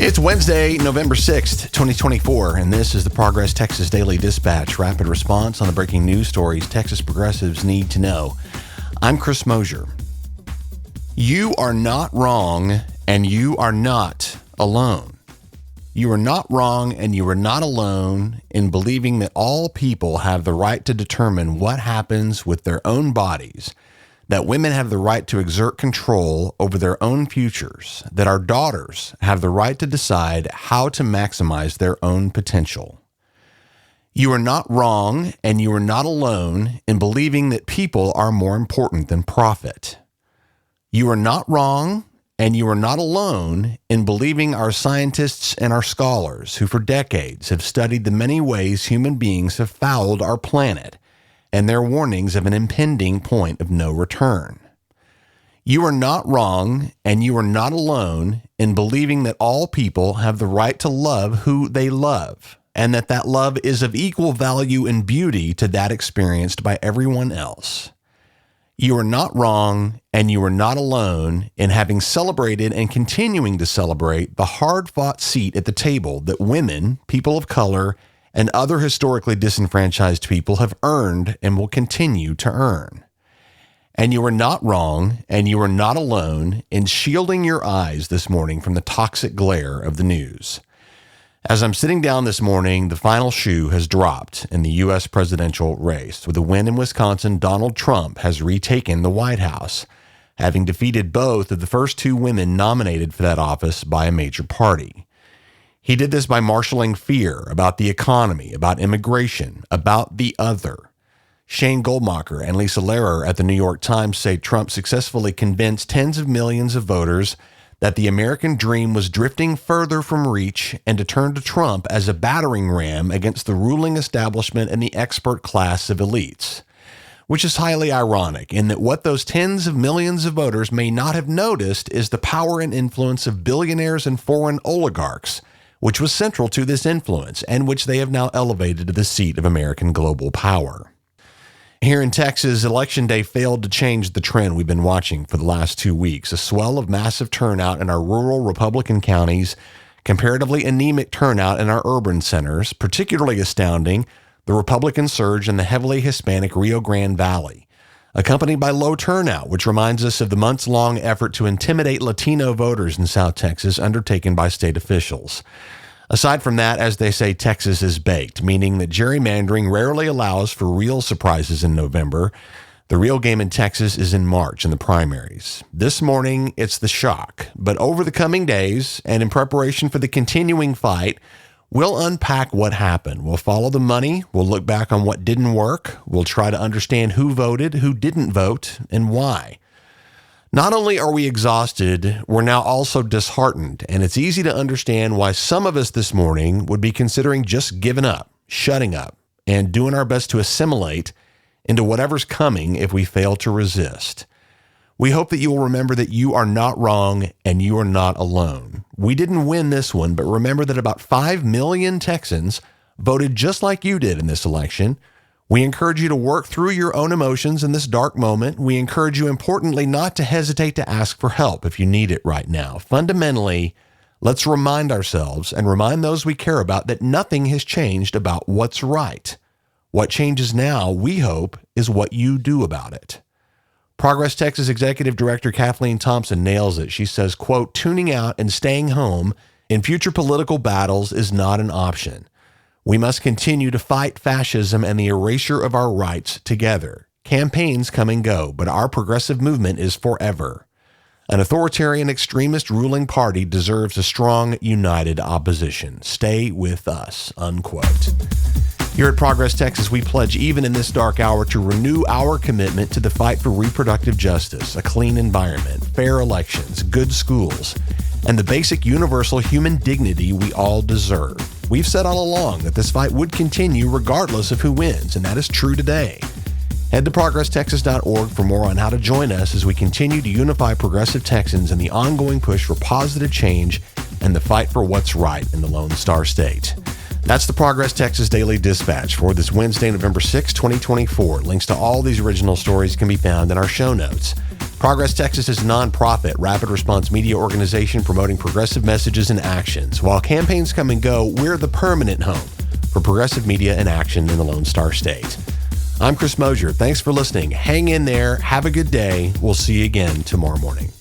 It's Wednesday, November 6th, 2024, and this is the Progress Texas Daily Dispatch, rapid response on the breaking news stories Texas progressives need to know. I'm Chris Mosier. You are not wrong, and you are not alone. You are not wrong, and you are not alone in believing that all people have the right to determine what happens with their own bodies, that women have the right to exert control over their own futures, that our daughters have the right to decide how to maximize their own potential. You are not wrong, and you are not alone in believing that people are more important than profit. You are not wrong, and you are not alone in believing our scientists and our scholars who for decades have studied the many ways human beings have fouled our planet and their warnings of an impending point of no return. You are not wrong, and you are not alone in believing that all people have the right to love who they love, and that that love is of equal value and beauty to that experienced by everyone else. You are not wrong, and you are not alone in having celebrated and continuing to celebrate the hard-fought seat at the table that women, people of color, and other historically disenfranchised people have earned and will continue to earn. And you are not wrong, and you are not alone in shielding your eyes this morning from the toxic glare of the news. As I'm sitting down this morning, the final shoe has dropped in the U.S. presidential race. With a win in Wisconsin, Donald Trump has retaken the White House, having defeated both of the first two women nominated for that office by a major party. He did this by marshaling fear about the economy, about immigration, about the other. Shane Goldmacher and Lisa Lehrer at the New York Times say Trump successfully convinced tens of millions of voters that the American dream was drifting further from reach and to turn to Trump as a battering ram against the ruling establishment and the expert class of elites. Which is highly ironic in that what those tens of millions of voters may not have noticed is the power and influence of billionaires and foreign oligarchs, which was central to this influence and which they have now elevated to the seat of American global power. Here in Texas, Election Day failed to change the trend we've been watching for the last 2 weeks, a swell of massive turnout in our rural Republican counties, comparatively anemic turnout in our urban centers, particularly astounding, the Republican surge in the heavily Hispanic Rio Grande Valley, accompanied by low turnout, which reminds us of the months-long effort to intimidate Latino voters in South Texas undertaken by state officials. Aside from that, as they say, Texas is baked, meaning that gerrymandering rarely allows for real surprises in November. The real game in Texas is in March in the primaries. This morning, it's the shock. But over the coming days, and in preparation for the continuing fight, we'll unpack what happened. We'll follow the money. We'll look back on what didn't work. We'll try to understand who voted, who didn't vote, and why. Not only are we exhausted, we're now also disheartened, and it's easy to understand why some of us this morning would be considering just giving up, shutting up, and doing our best to assimilate into whatever's coming if we fail to resist. We hope that you will remember that you are not wrong and you are not alone. We didn't win this one, but remember that about 5 million Texans voted just like you did in this election. We encourage you to work through your own emotions in this dark moment. We encourage you, importantly, not to hesitate to ask for help if you need it right now. Fundamentally, let's remind ourselves and remind those we care about that nothing has changed about what's right. What changes now, we hope, is what you do about it. Progress Texas Executive Director Kathleen Thompson nails it. She says, quote, "Tuning out and staying home in future political battles is not an option. We must continue to fight fascism and the erasure of our rights together. Campaigns come and go, but our progressive movement is forever. An authoritarian extremist ruling party deserves a strong, united opposition. Stay with us," unquote. Here at Progress Texas, we pledge even in this dark hour to renew our commitment to the fight for reproductive justice, a clean environment, fair elections, good schools, and the basic universal human dignity we all deserve. We've said all along that this fight would continue regardless of who wins, and that is true today. Head to ProgressTexas.org for more on how to join us as we continue to unify progressive Texans in the ongoing push for positive change and the fight for what's right in the Lone Star State. That's the Progress Texas Daily Dispatch for this Wednesday, November 6, 2024. Links to all these original stories can be found in our show notes. Progress Texas is a nonprofit, rapid response media organization promoting progressive messages and actions. While campaigns come and go, we're the permanent home for progressive media and action in the Lone Star State. I'm Chris Mosier. Thanks for listening. Hang in there. Have a good day. We'll see you again tomorrow morning.